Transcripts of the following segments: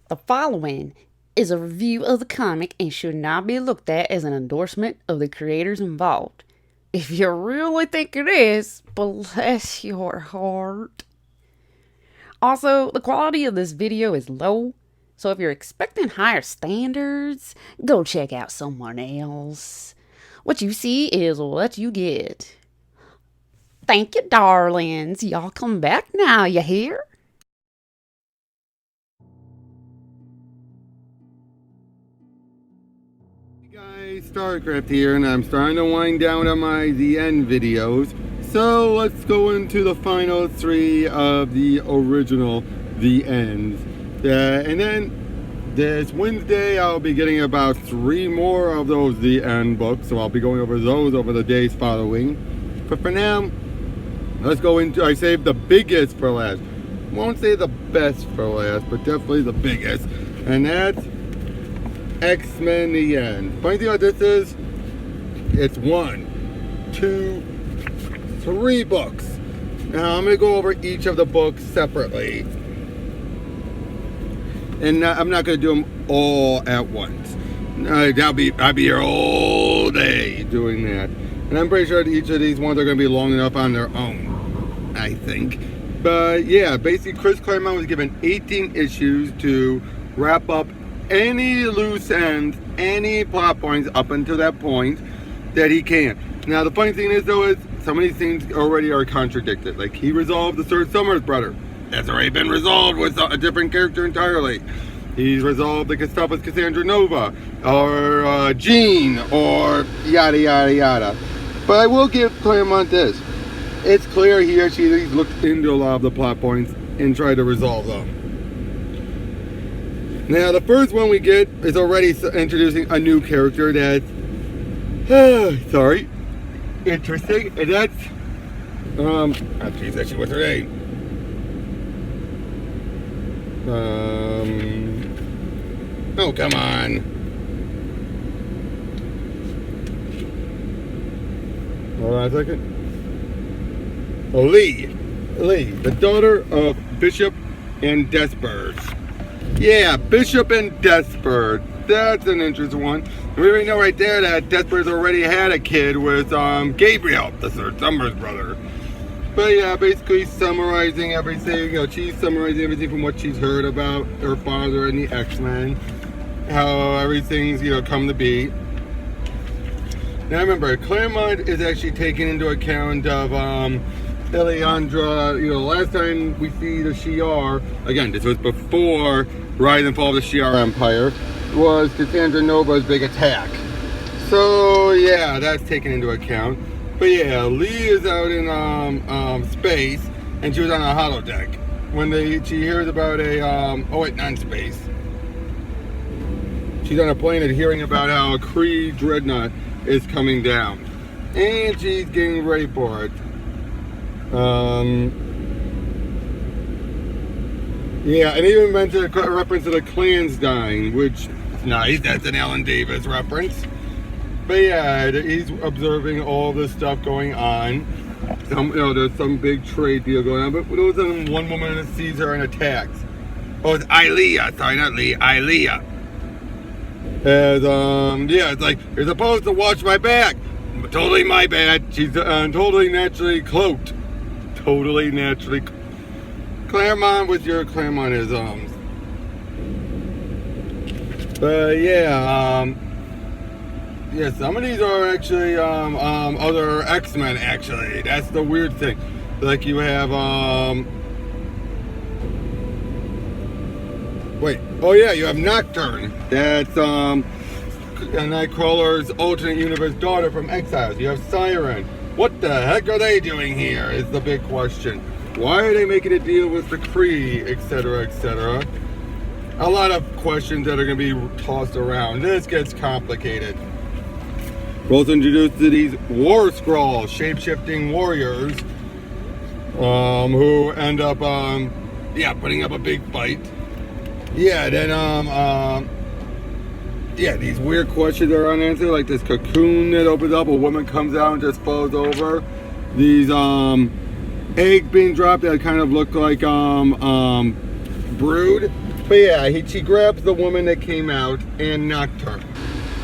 The following is a review of the comic and should not be looked at as an endorsement of the creators involved. If you really think it is, bless your heart. Also, the quality of this video is low, so if you're expecting higher standards, go check out someone else. What you see is what you get. Thank you, darlings. Y'all come back now, you hear? Hey guys, StarCraft here, and I'm starting to wind down on my The End videos. So let's go into the final three of the original The Ends. And then this Wednesday I'll be getting about 3 more of those The End books, so I'll be going over those over the days following. But for now, let's go into, I saved the biggest for last. Won't say the best for last, but definitely the biggest. And that's X-Men The End. Funny thing about this is, it's 1, 2, 3 books. Now I'm going to go over each of the books separately. And I'm not going to do them all at once. I'll be here all day doing that. And I'm pretty sure that each of these ones are going to be long enough on their own, I think. But yeah, basically Chris Claremont was given 18 issues to wrap up any loose ends, any plot points up until that point that he can. Now the funny thing is though, is some of these things already are contradicted. Like he resolved the Third Summers brother. That's already been resolved with a different character entirely. He's resolved the stuff with Cassandra Nova, or Jean, or yada yada yada. But I will give Claremont this. It's clear he or she looked into a lot of the plot points and tried to resolve them. Now the first one we get is already introducing a new character that's interesting, and that's actually what's her name? Oh come on. Hold on a second. Lee, the daughter of Bishop and Despard. Yeah, Bishop and Despard. That's an interesting one. We already know right there that Despard's already had a kid with Gabriel, the Third Summers brother. But yeah, basically summarizing everything. She's summarizing everything from what she's heard about her father and the X-Men. How everything's, come to be. Now remember, Claremont is actually taking into account of Eliandra. Last time we see the Shi'ar, again, this was before Rise and Fall of the Shi'ar Empire, was Cassandra Nova's big attack. So yeah, that's taken into account. But yeah, Lee is out in space, and she was on a holodeck when she hears about not space. She's on a plane and hearing about how a Kree dreadnought is coming down, and she's getting ready for it. Yeah, and even mentioned a reference to the clans dying, which is nice. That's an Alan Davis reference. But yeah, he's observing all this stuff going on. There's some big trade deal going on. But those are one woman that sees her and attacks. Oh, it's Ilea. Sorry, not Lee. Ilea. As it's like, you're supposed to watch my back. Totally my bad. She's totally naturally cloaked. Totally naturally. Claremont with your Claremontisms. But yeah, some of these are actually other X-Men. Actually, that's the weird thing. Like you have you have Nocturne. That's Nightcrawler's alternate universe daughter from Exiles. You have Siren. What the heck are they doing here? Is the big question. Why are they making a deal with the Kree, etc., etc.? A lot of questions that are going to be tossed around. This gets complicated. We're also introduced to these War Skrulls, shape-shifting warriors, who end up, putting up a big fight. Yeah, then, these weird questions are unanswered, like this cocoon that opens up, a woman comes out and just falls over. These, eggs being dropped that kind of look like, brood. But yeah, she grabs the woman that came out and knocked her.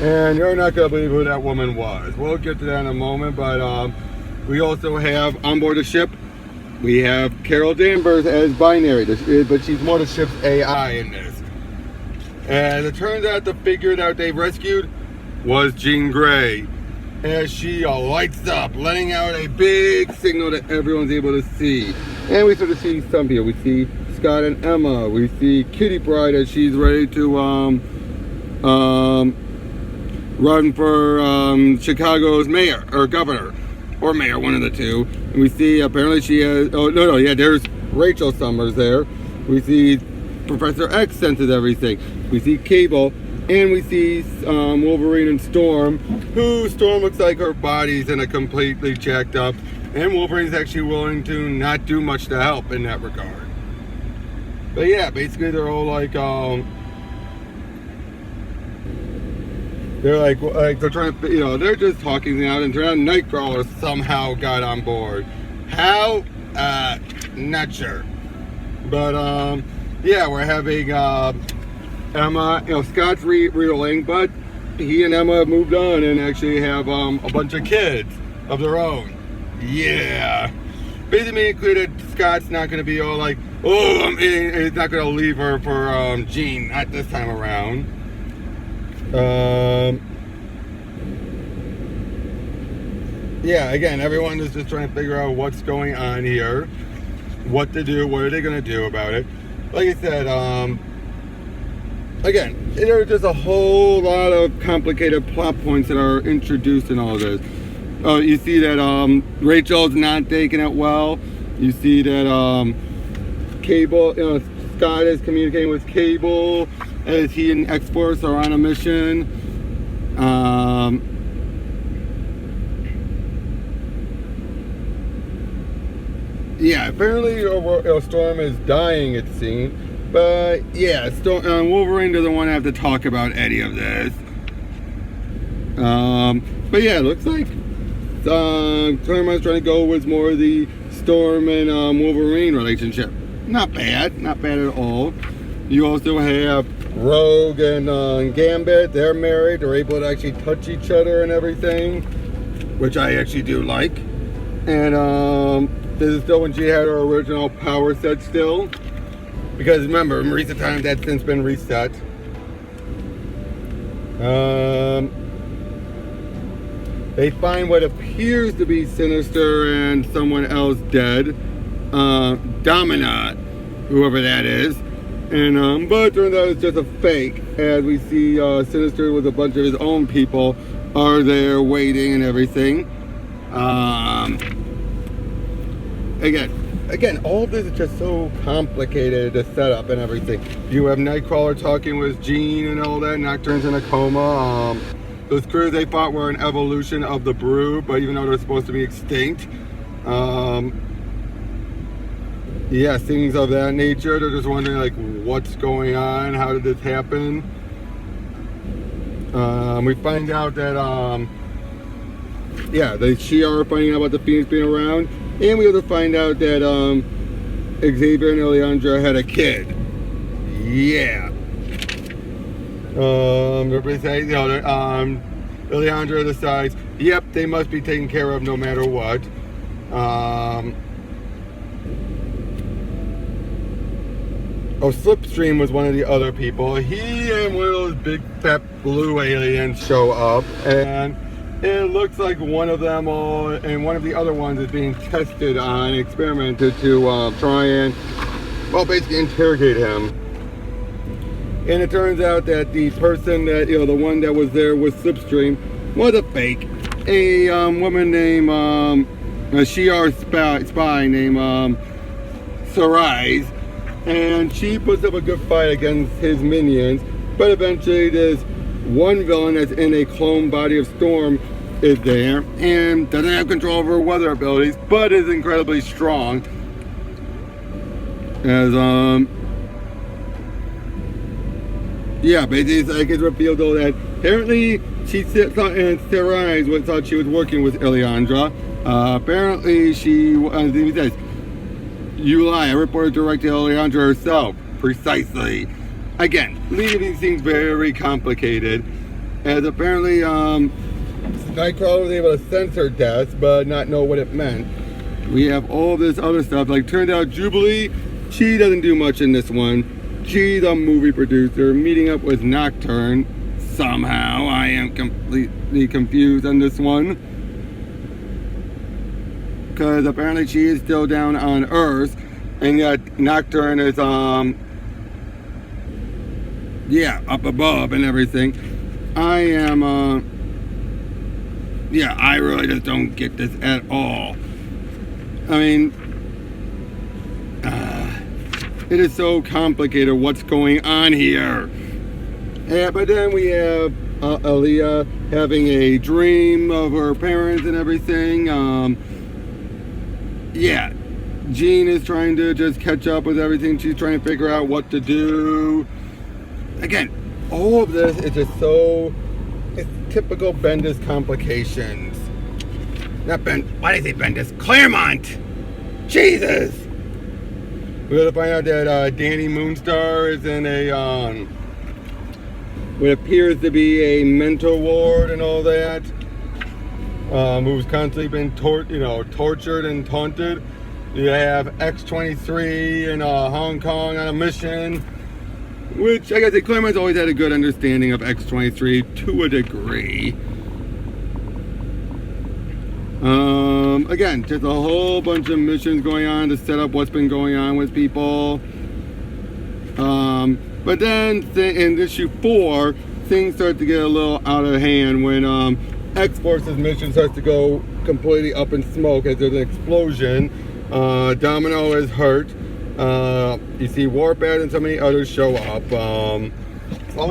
And you're not going to believe who that woman was. We'll get to that in a moment, but we also have on board the ship, we have Carol Danvers as binary, but she's more the ship's AI in this. And it turns out the figure that they rescued was Jean Grey, as she lights up, letting out a big signal that everyone's able to see. And we sort of see some people. We see Scott and Emma. We see Kitty Pryde as she's ready to run for Chicago's mayor or governor or mayor, one of the two. And we see apparently she has. Oh no, yeah, there's Rachel Summers there. We see Professor X senses everything. We see Cable. And we see Wolverine and Storm, who Storm looks like her body's in a completely jacked up, and Wolverine's actually willing to not do much to help in that regard. But yeah, basically they're all like, they're trying to, they're just talking it out, and turn out Nightcrawler somehow got on board. How? Not sure. But yeah, we're having Emma, Scott's reeling, but he and Emma have moved on and actually have a bunch of kids of their own. Yeah. Basically made it clear that Scott's not going to be all like, oh, he's not going to leave her for Jean, not this time around. Yeah, again, everyone is just trying to figure out what's going on here, what to do, what are they going to do about it. Like I said, again, there's just a whole lot of complicated plot points that are introduced in all of this. You see that Rachel's not taking it well. You see that Cable, Scott is communicating with Cable as he and X-Force are on a mission. Yeah, apparently Storm is dying, it seems. But yeah, Wolverine doesn't want to have to talk about any of this. But yeah, it looks like Claremont's trying to go with more of the Storm and Wolverine relationship. Not bad at all. You also have Rogue and Gambit. They're married. They're able to actually touch each other and everything, which I actually do like. And this is still when she had her original power set still. Because remember, in recent times, that's since been reset. They find what appears to be Sinister and someone else dead. Domina, whoever that is. And but it turns out it's just a fake. As we see Sinister with a bunch of his own people are there waiting and everything. Again, all of this is just so complicated to set up and everything. You have Nightcrawler talking with Jean and all that. Nocturne's in a coma. Those crews they fought were an evolution of the Brood, but even though they're supposed to be extinct. Yeah, things of that nature. They're just wondering like what's going on, how did this happen? We find out that yeah, they are finding out about the Phoenix being around. And we also find out that Xavier and Alejandra had a kid. Yeah. Everybody say, Alejandra decides, yep, they must be taken care of no matter what. Slipstream was one of the other people. He and one of those big fat blue aliens show up, and it looks like one of them and one of the other ones is being tested on, experimented to try and, well, basically interrogate him. And it turns out that the person that, the one that was there with Slipstream was a fake. A woman named, a Shi'ar spy named Sarais. And she puts up a good fight against his minions. But eventually this one villain that's in a clone body of Storm is there and doesn't have control over her weather abilities, but is incredibly strong. As yeah, basically it's revealed though that apparently she thought and Sarai thought she was working with Alejandra. Apparently she says, "You lie. I reported directly to Alejandra herself." Precisely. again, leaving things very complicated. As apparently, Nightcrawler was able to censor deaths, but not know what it meant. We have all this other stuff. Like, turned out Jubilee, she doesn't do much in this one. She's a movie producer, meeting up with Nocturne. Somehow, I am completely confused on this one. Because apparently she is still down on Earth, and yet Nocturne is, yeah, up above and everything. I am, yeah, I really just don't get this at all. I mean, it is so complicated what's going on here. Yeah, but then we have Aaliyah having a dream of her parents and everything. Yeah, Jean is trying to just catch up with everything. She's trying to figure out what to do. Again, all of this is just so, it's typical Bendis complications. Not why did I say Bendis? Claremont! Jesus! We're gonna find out that Danny Moonstar is in a, what appears to be a mental ward and all that. Who's constantly been tortured and taunted. You have X-23 in Hong Kong on a mission, which I gotta say, Claremont's always had a good understanding of X-23 to a degree. Again, just a whole bunch of missions going on to set up what's been going on with people. But then in issue 4, things start to get a little out of hand when X-Force's mission starts to go completely up in smoke as there's an explosion. Domino is hurt. You see Warpath and so many others show up. All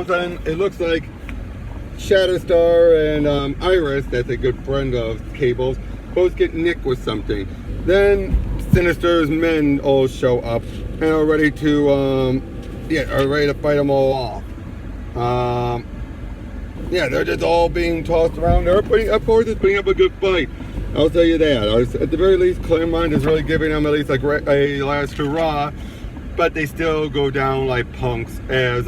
of a sudden, it looks like Shatterstar and Iris, that's a good friend of Cable's, both get nicked with something. Then Sinister's men all show up and are ready to, are ready to fight them all off. Yeah, they're just all being tossed around. They're putting up a good fight. I'll tell you that. At the very least, Claremont is really giving them at least like a last hurrah, but they still go down like punks as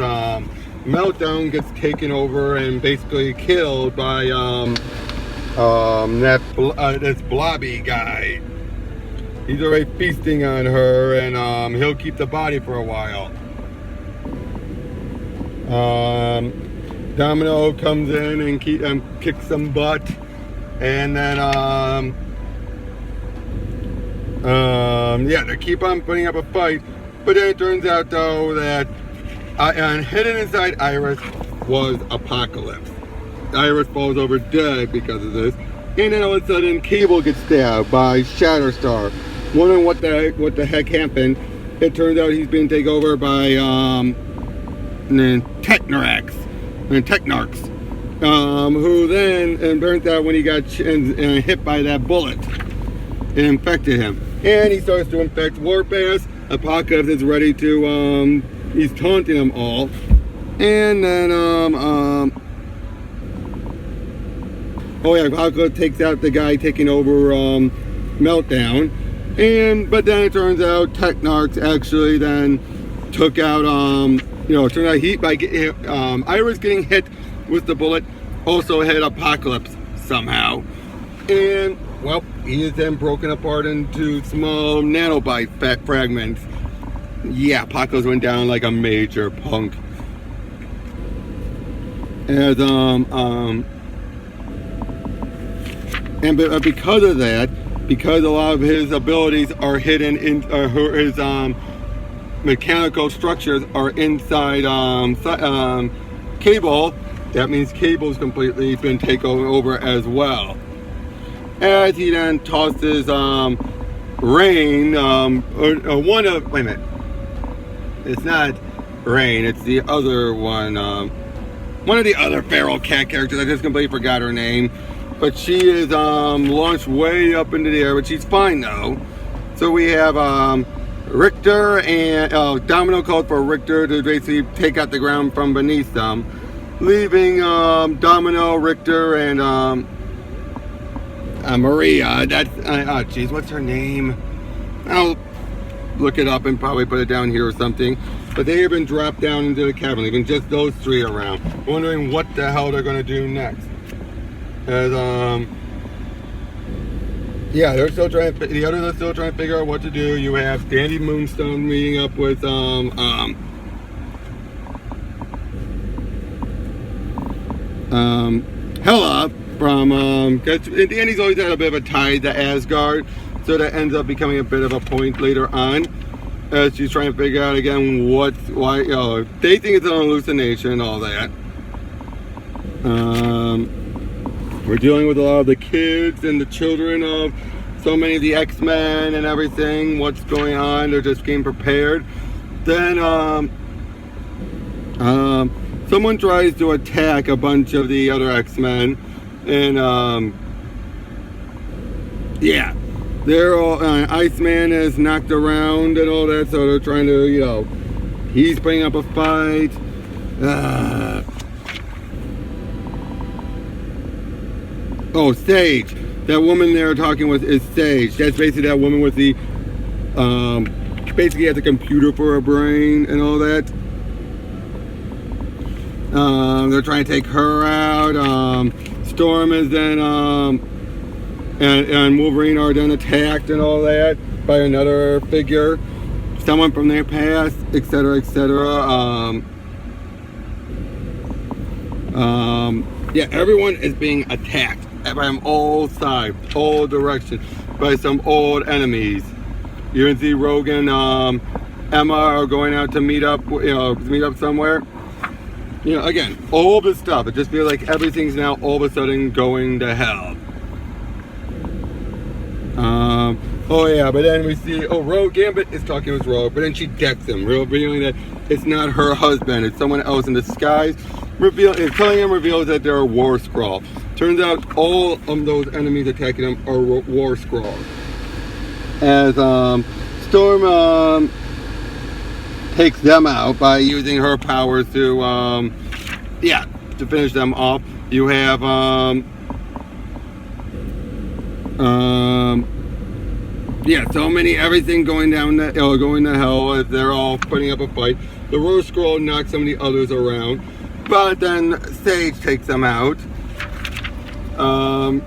Meltdown gets taken over and basically killed by this blobby guy. He's already feasting on her, and he'll keep the body for a while. Domino comes in and kicks some butt, and then they keep on putting up a fight. But then it turns out though that hidden inside Iris was Apocalypse. Iris falls over dead because of this, and then all of a sudden Cable gets stabbed by Shatterstar. Wondering what the heck happened. It turns out he's been taken over by Technarchs, who then, and turns out when he got hit by that bullet, it infected him. And he starts to infect Warpath. Apocalypse is ready to, he's taunting them all. And then, Apocalypse takes out the guy taking over Meltdown. But then it turns out Technarchs actually then took out, it turned out Iris getting hit with the bullet also hit Apocalypse somehow. And, well, he is then broken apart into small nanobite fragments. Yeah, Apocalypse went down like a major punk. As, but because of that, because a lot of his abilities are hidden in his mechanical structures are inside Cable, that means Cable's completely been taken over as well. As he then tosses Rain, wait a minute, it's not Rain, it's the other one of the other feral cat characters. I just completely forgot her name, but she is launched way up into the air, but she's fine though. So we have Richter and Domino called for Richter to basically take out the ground from beneath them, leaving Domino, Richter, and Maria. That's what's her name? Oh, look it up and probably put it down here or something. But they have been dropped down into the cabin, leaving just those three around, wondering what the hell they're going to do next. As yeah, they're still trying. The others are still trying to figure out what to do. You have Dandy Moonstone meeting up with Hela from Dandy's always had a bit of a tie to Asgard, so that ends up becoming a bit of a point later on as she's trying to figure out again why they think it's an hallucination and all that. We're dealing with a lot of the kids and the children of so many of the X-Men and everything. What's going on? They're just getting prepared. Then someone tries to attack a bunch of the other X-Men, and yeah, they're all Iceman is knocked around and all that, so they're trying to, he's putting up a fight. Oh, Sage. That woman they're talking with is Sage. That's basically that woman with the basically has a computer for a brain and all that. They're trying to take her out. Storm is then and Wolverine are then attacked and all that by another figure, someone from their past, etc., etc. Yeah, everyone is being attacked from all sides, all directions, by some old enemies. You can see Rogan, Emma are going out to meet up somewhere. Again, all this stuff. It just feels like everything's now all of a sudden going to hell. Oh yeah, but then we see, Gambit is talking with Rogue, but then she decks him, revealing that it's not her husband, it's someone else in disguise. Telling him reveals that they're a war scroll. Turns out all of those enemies attacking him are war scrolls. As Storm takes them out by using her powers to finish them off. You have so many, everything going to hell as they're all putting up a fight. The War Scroll knocks some of the others around, but then Sage takes them out.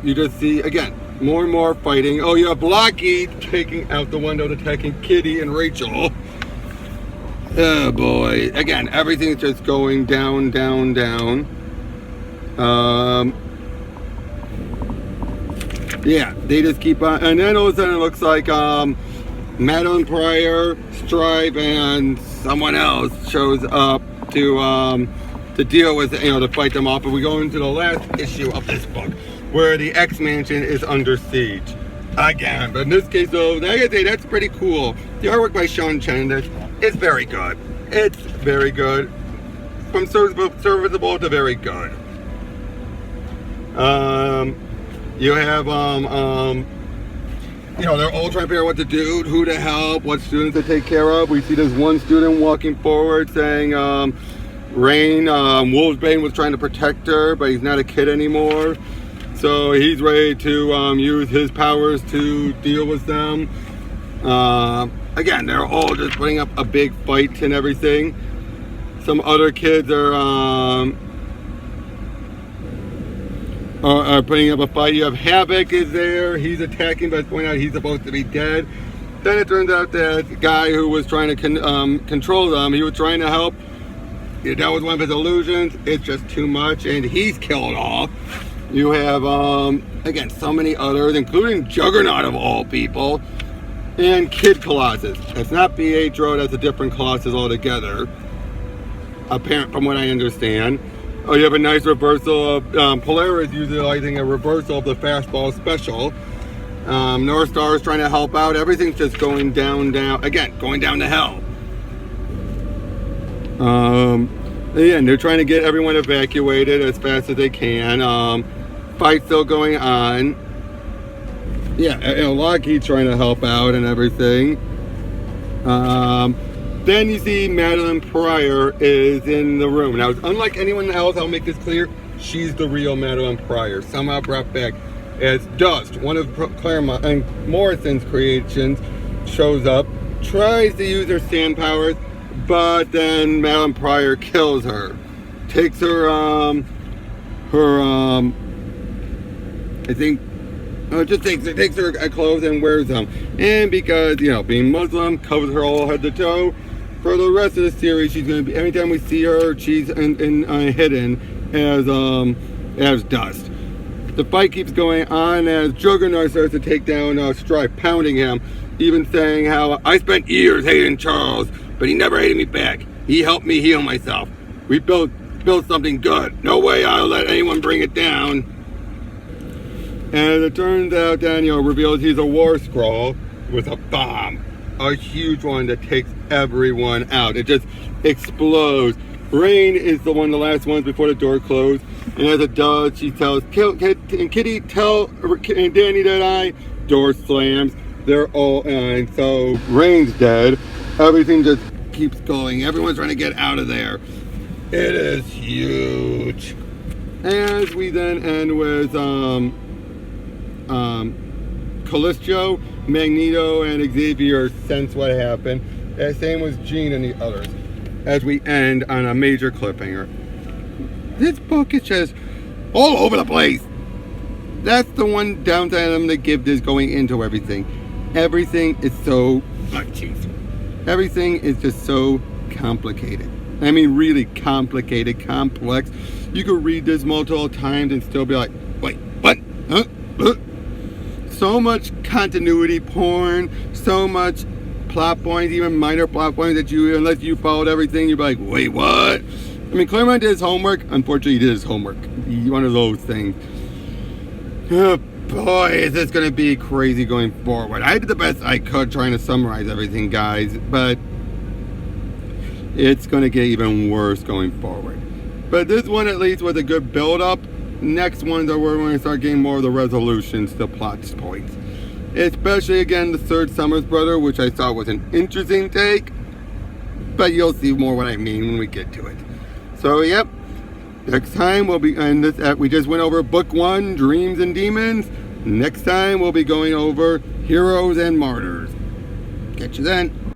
You just see again more and more fighting. Oh, you have Lockheed taking out the window, attacking Kitty and Rachel. Oh boy! Again, everything's just going down, down, down. Yeah, they just keep on, and then all of a sudden it looks like Madeline Pryor, Stripe, and someone else shows up to deal with, to fight them off. But we go into the last issue of this book, where the X Mansion is under siege again. But in this case, though, I gotta say that's pretty cool. The artwork by Sean Chen is very good. It's very good, from serviceable to very good. You have they're all trying to figure out what to do, who to help, what students to take care of. We see this one student walking forward saying, Rain, Wolfsbane was trying to protect her, but he's not a kid anymore. So he's ready to use his powers to deal with them. Again, they're all just putting up a big fight and everything. Some other kids are putting up a fight. You have Havoc is there. He's attacking, but pointing out he's supposed to be dead. Then it turns out that guy who was trying to control them, he was trying to help. That was one of his illusions. It's just too much, and he's killed off. You have, again, so many others, including Juggernaut of all people, and Kid Colossus. It's not Pietro, that's a different Colossus altogether, apparent from what I understand. Oh, you have a nice reversal of Polaris utilizing a reversal of the fastball special. North Star is trying to help out. Everything's just going down, again, going down to hell. Yeah, and they're trying to get everyone evacuated as fast as they can. Fight still going on. Yeah, Lockheed's trying to help out and everything. Then you see Madeline Pryor is in the room. Now, unlike anyone else, I'll make this clear, she's the real Madeline Pryor. Somehow brought back as Dust, one of Claremont and Morrison's creations, shows up. tries to use her sand powers, but then Madeline Pryor kills her. Takes her, I think, just takes her clothes and wears them. And because, being Muslim, covers her all head to toe. For the rest of the series, she's going to be, every time we see her, she's hidden as dust. The fight keeps going on as Juggernaut starts to take down Strife, pounding him, even saying how I spent years hating Charles, but he never hated me back. He helped me heal myself. We built something good. No way I'll let anyone bring it down. And it turns out Daniel reveals he's a war scroll with a bomb. A huge one that takes everyone out. It just explodes. Rain is the last ones before the door closed. And as it does, she tells Kitty, tell Danny that door slams. They're all in. So Rain's dead. Everything just keeps going. Everyone's trying to get out of there. It is huge. As we then end with Callisto, Magneto, and Xavier sense what happened. And same with Jean and the others. As we end on a major cliffhanger. This book is just all over the place. That's the one downside I'm gonna give this going into everything. Everything is so everything is just so complicated. I mean, really complicated, complex. You could read this multiple times and still be like, wait, what? Huh? So much continuity porn, so much plot points, even minor plot points that unless you followed everything, you'd be like, wait, what? I mean, Claremont did his homework. Unfortunately, he did his homework. One of those things. Oh, boy, is this going to be crazy going forward. I did the best I could trying to summarize everything, guys, but it's going to get even worse going forward. But this one, at least, was a good build-up. Next ones are where we're going to start getting more of the resolutions, the plot points. Especially, again, the third Summers brother, which I thought was an interesting take. But you'll see more what I mean when we get to it. So, yep. Next time we'll be, and we just went over book 1, Dreams and Demons. Next time we'll be going over Heroes and Martyrs. Catch you then.